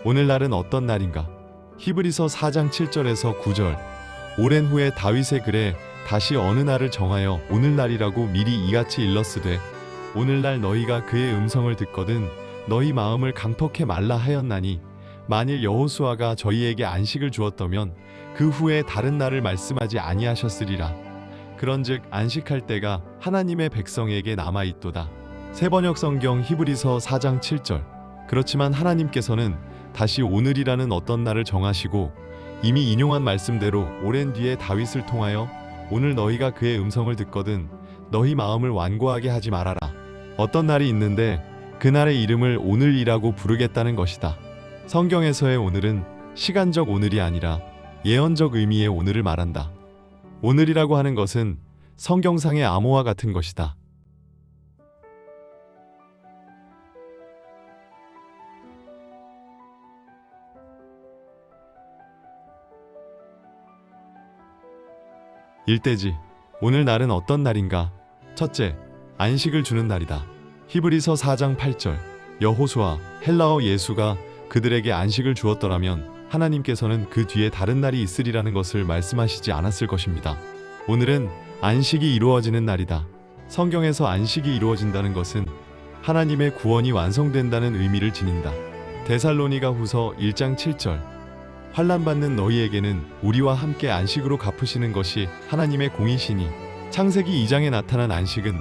오늘날은 어떤 날인가? 히브리서 4장 7절에서 9절. 오랜 후에 다윗의 글에 다시 어느 날을 정하여 오늘날이라고 미리 이같이 일렀으되 오늘날 너희가 그의 음성을 듣거든 너희 마음을 강퍽해 말라 하였나니 만일 여호수아가 저희에게 안식을 주었다면 그 후에 다른 날을 말씀하지 아니하셨으리라. 그런즉 안식할 때가 하나님의 백성에게 남아 있도다. 새번역 성경 히브리서 4장 7절. 그렇지만 하나님께서는 다시 오늘이라는 어떤 날을 정하시고 이미 인용한 말씀대로 오랜 뒤에 다윗을 통하여 오늘 너희가 그의 음성을 듣거든 너희 마음을 완고하게 하지 말아라. 어떤 날이 있는데 그 날의 이름을 오늘이라고 부르겠다는 것이다. 성경에서의 오늘은 시간적 오늘이 아니라 예언적 의미의 오늘을 말한다. 오늘이라고 하는 것은 성경상의 암호와 같은 것이다. 일대지. 오늘 날은 어떤 날인가? 첫째, 안식을 주는 날이다. 히브리서 4장 8절. 여호수아, 헬라어 예수가 그들에게 안식을 주었더라면 하나님께서는 그 뒤에 다른 날이 있으리라는 것을 말씀하시지 않았을 것입니다. 오늘은 안식이 이루어지는 날이다. 성경에서 안식이 이루어진다는 것은 하나님의 구원이 완성된다는 의미를 지닌다. 데살로니가 후서 1장 7절. 환난받는 너희에게는 우리와 함께 안식으로 갚으시는 것이 하나님의 공이시니. 창세기 2장에 나타난 안식은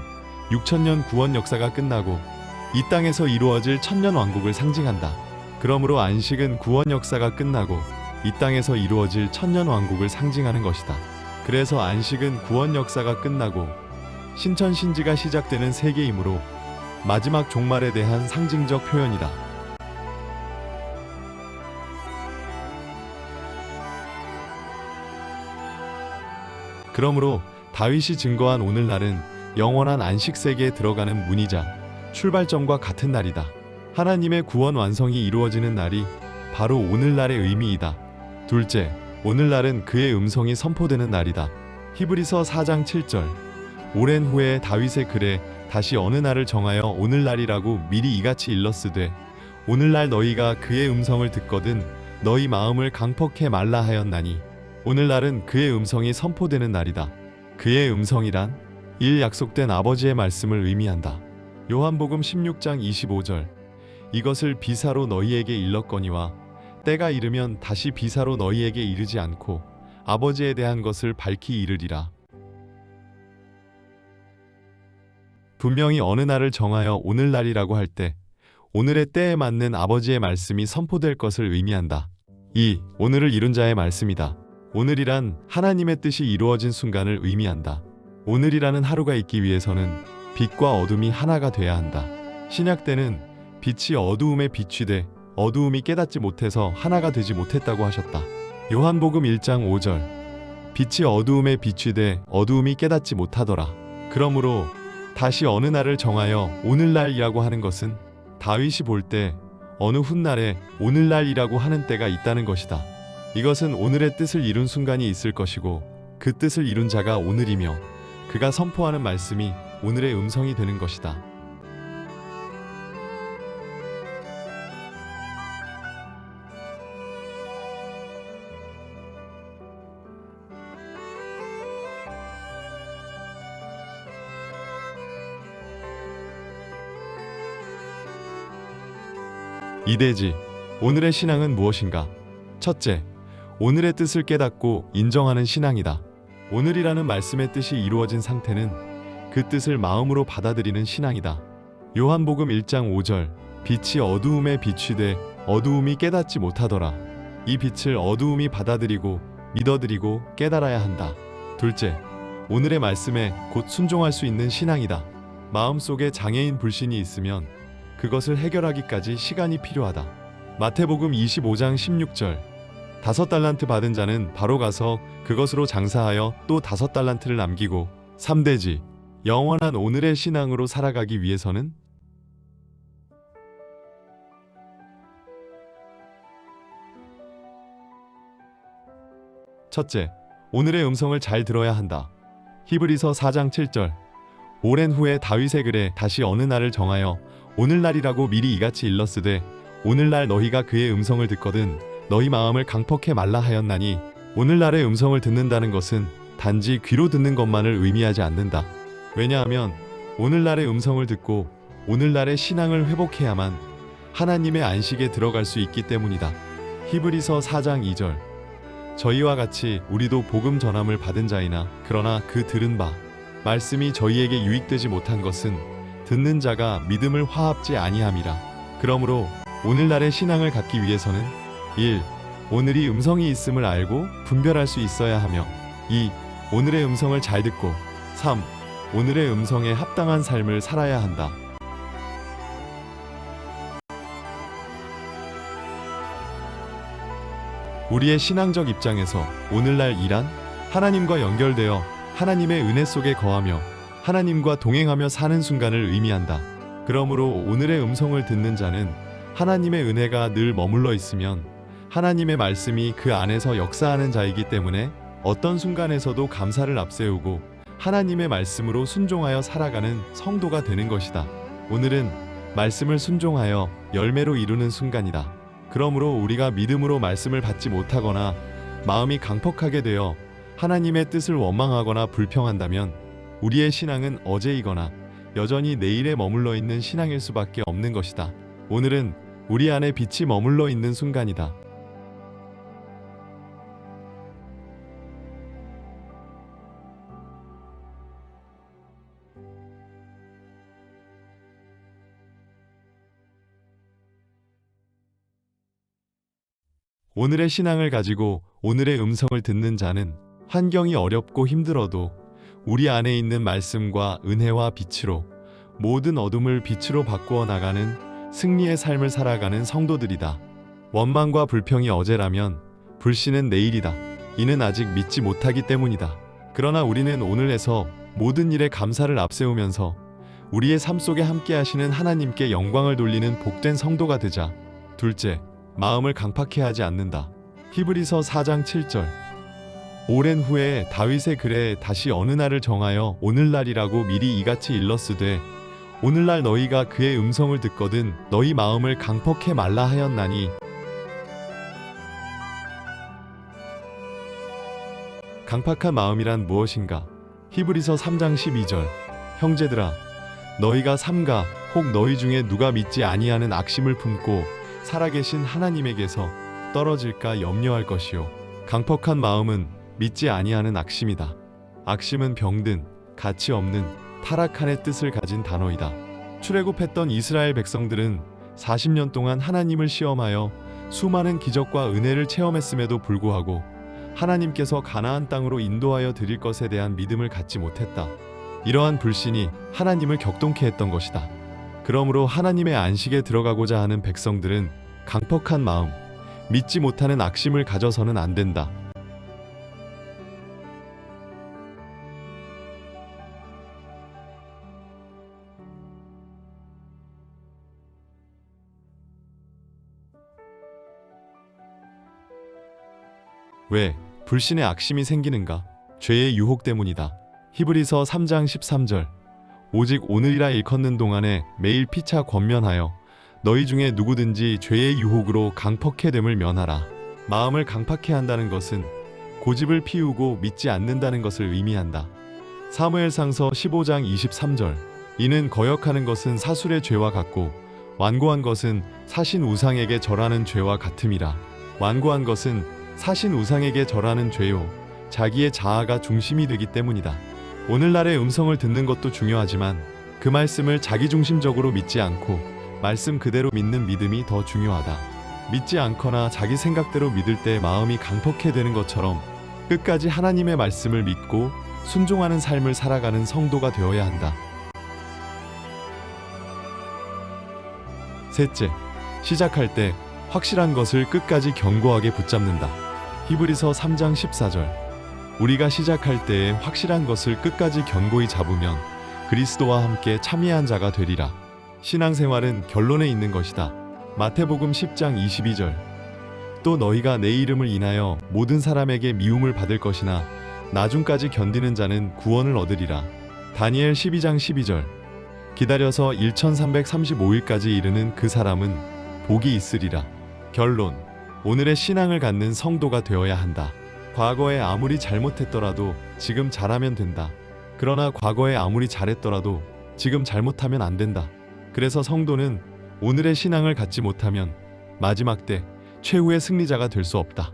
6천년 구원 역사가 끝나고 이 땅에서 이루어질 천년 왕국을 상징한다. 그러므로 안식은 구원 역사가 끝나고 이 땅에서 이루어질 천년 왕국을 상징하는 것이다. 그래서 안식은 구원 역사가 끝나고 신천신지가 시작되는 세계이므로 마지막 종말에 대한 상징적 표현이다. 그러므로 다윗이 증거한 오늘날은 영원한 안식 세계에 들어가는 문이자 출발점과 같은 날이다. 하나님의 구원 완성이 이루어지는 날이 바로 오늘날의 의미이다. 둘째, 오늘날은 그의 음성이 선포되는 날이다. 히브리서 4장 7절. 오랜 후에 다윗의 글에 다시 어느 날을 정하여 오늘날이라고 미리 이같이 일렀으되 오늘날 너희가 그의 음성을 듣거든 너희 마음을 강퍽해 말라 하였나니. 오늘날은 그의 음성이 선포되는 날이다. 그의 음성이란 약속된 아버지의 말씀을 의미한다. 요한복음 16장 25절. 이것을 비사로 너희에게 일렀거니와 때가 이르면 다시 비사로 너희에게 이르지 않고 아버지에 대한 것을 밝히 이르리라. 분명히 어느 날을 정하여 오늘날이라고 할 때 오늘의 때에 맞는 아버지의 말씀이 선포될 것을 의미한다. 오늘을 이룬 자의 말씀이다. 오늘이란 하나님의 뜻이 이루어진 순간을 의미한다. 오늘이라는 하루가 있기 위해서는 빛과 어둠이 하나가 돼야 한다. 신약 때는 빛이 어두움에 비추되 어두움이 깨닫지 못해서 하나가 되지 못했다고 하셨다. 요한복음 1장 5절. 빛이 어두움에 비추되 어두움이 깨닫지 못하더라. 그러므로 다시 어느 날을 정하여 오늘날이라고 하는 것은 다윗이 볼 때 어느 훗날에 오늘날이라고 하는 때가 있다는 것이다. 이것은 오늘의 뜻을 이룬 순간이 있을 것이고 그 뜻을 이룬 자가 오늘이며 그가 선포하는 말씀이 오늘의 음성이 되는 것이다. 이대지. 오늘의 신앙은 무엇인가? 첫째, 오늘의 뜻을 깨닫고 인정하는 신앙이다. 오늘이라는 말씀의 뜻이 이루어진 상태는 그 뜻을 마음으로 받아들이는 신앙이다. 요한복음 1장 5절. 빛이 어두움에 비추되 어두움이 깨닫지 못하더라. 이 빛을 어두움이 받아들이고 믿어들이고 깨달아야 한다. 둘째, 오늘의 말씀에 곧 순종할 수 있는 신앙이다. 마음속에 장애인 불신이 있으면 그것을 해결하기까지 시간이 필요하다. 마태복음 25장 16절. 5달란트 받은 자는 바로 가서 그것으로 장사하여 또 5달란트를 남기고 3대지. 영원한 오늘의 신앙으로 살아가기 위해서는 첫째, 오늘의 음성을 잘 들어야 한다. 히브리서 4장 7절. 오랜 후에 다윗의 글에 다시 어느 날을 정하여 오늘날이라고 미리 이같이 일렀으되 오늘날 너희가 그의 음성을 듣거든 너희 마음을 강퍽해 말라 하였나니 오늘날의 음성을 듣는다는 것은 단지 귀로 듣는 것만을 의미하지 않는다. 왜냐하면 오늘날의 음성을 듣고 오늘날의 신앙을 회복해야만 하나님의 안식에 들어갈 수 있기 때문이다. 히브리서 4장 2절. 저희와 같이 우리도 복음 전함을 받은 자이나 그러나 그 들은 바 말씀이 저희에게 유익되지 못한 것은 듣는 자가 믿음을 화합지 아니함이라. 그러므로 오늘날의 신앙을 갖기 위해서는 1. 오늘이 음성이 있음을 알고 분별할 수 있어야 하며 2. 오늘의 음성을 잘 듣고 3. 오늘의 음성에 합당한 삶을 살아야 한다. 우리의 신앙적 입장에서 오늘날 이란 하나님과 연결되어 하나님의 은혜 속에 거하며 하나님과 동행하며 사는 순간을 의미한다. 그러므로 오늘의 음성을 듣는 자는 하나님의 은혜가 늘 머물러 있으면 하나님의 말씀이 그 안에서 역사하는 자이기 때문에 어떤 순간에서도 감사를 앞세우고 하나님의 말씀으로 순종하여 살아가는 성도가 되는 것이다. 오늘은 말씀을 순종하여 열매로 이루는 순간이다. 그러므로 우리가 믿음으로 말씀을 받지 못하거나 마음이 강팍하게 되어 하나님의 뜻을 원망하거나 불평한다면 우리의 신앙은 어제이거나 여전히 내일에 머물러 있는 신앙일 수밖에 없는 것이다. 오늘은 우리 안에 빛이 머물러 있는 순간이다. 오늘의 신앙을 가지고 오늘의 음성을 듣는 자는 환경이 어렵고 힘들어도 우리 안에 있는 말씀과 은혜와 빛으로 모든 어둠을 빛으로 바꾸어 나가는 승리의 삶을 살아가는 성도들이다. 원망과 불평이 어제라면 불신은 내일이다. 이는 아직 믿지 못하기 때문이다. 그러나 우리는 오늘에서 모든 일에 감사를 앞세우면서 우리의 삶 속에 함께 하시는 하나님께 영광을 돌리는 복된 성도가 되자. 둘째, 마음을 강팍해 하지 않는다. 히브리서 4장 7절. 오랜 후에 다윗의 글에 다시 어느 날을 정하여 오늘날이라고 미리 이같이 일렀으되 오늘날 너희가 그의 음성을 듣거든 너희 마음을 강팍해 말라 하였나니. 강팍한 마음이란 무엇인가? 히브리서 3장 12절. 형제들아 너희가 삼가 혹 너희 중에 누가 믿지 아니하는 악심을 품고 살아계신 하나님에게서 떨어질까 염려할 것이요. 강팍한 마음은 믿지 아니하는 악심이다. 악심은 병든 가치 없는 타락한의 뜻을 가진 단어이다. 출애굽했던 이스라엘 백성들은 40년 동안 하나님을 시험하여 수많은 기적과 은혜를 체험했음에도 불구하고 하나님께서 가나안 땅으로 인도하여 드릴 것에 대한 믿음을 갖지 못했다. 이러한 불신이 하나님을 격동케 했던 것이다. 그러므로 하나님의 안식에 들어가고자 하는 백성들은 강팍한 마음, 믿지 못하는 악심을 가져서는 안 된다. 왜 불신의 악심이 생기는가? 죄의 유혹 때문이다. 히브리서 3장 13절. 오직 오늘이라 일컫는 동안에 매일 피차 권면하여 너희 중에 누구든지 죄의 유혹으로 강팍해 됨을 면하라. 마음을 강팍해 한다는 것은 고집을 피우고 믿지 않는다는 것을 의미한다. 사무엘상서 15장 23절. 이는 거역하는 것은 사술의 죄와 같고 완고한 것은 사신 우상에게 절하는 죄와 같음이라. 완고한 것은 사신 우상에게 절하는 죄요 자기의 자아가 중심이 되기 때문이다. 오늘날의 음성을 듣는 것도 중요하지만 그 말씀을 자기중심적으로 믿지 않고 말씀 그대로 믿는 믿음이 더 중요하다. 믿지 않거나 자기 생각대로 믿을 때 마음이 강팍해 되는 것처럼 끝까지 하나님의 말씀을 믿고 순종하는 삶을 살아가는 성도가 되어야 한다. 셋째, 시작할 때 확실한 것을 끝까지 견고하게 붙잡는다. 히브리서 3장 14절. 우리가 시작할 때에 확실한 것을 끝까지 견고히 잡으면 그리스도와 함께 참여한 자가 되리라. 신앙생활은 결론에 있는 것이다. 마태복음 10장 22절. 또 너희가 내 이름을 인하여 모든 사람에게 미움을 받을 것이나 나중까지 견디는 자는 구원을 얻으리라. 다니엘 12장 12절. 기다려서 1335일까지 이르는 그 사람은 복이 있으리라. 결론. 오늘의 신앙을 갖는 성도가 되어야 한다. 과거에 아무리 잘못했더라도 지금 잘하면 된다. 그러나 과거에 아무리 잘했더라도 지금 잘못하면 안 된다. 그래서 성도는 오늘의 신앙을 갖지 못하면 마지막 때 최후의 승리자가 될 수 없다.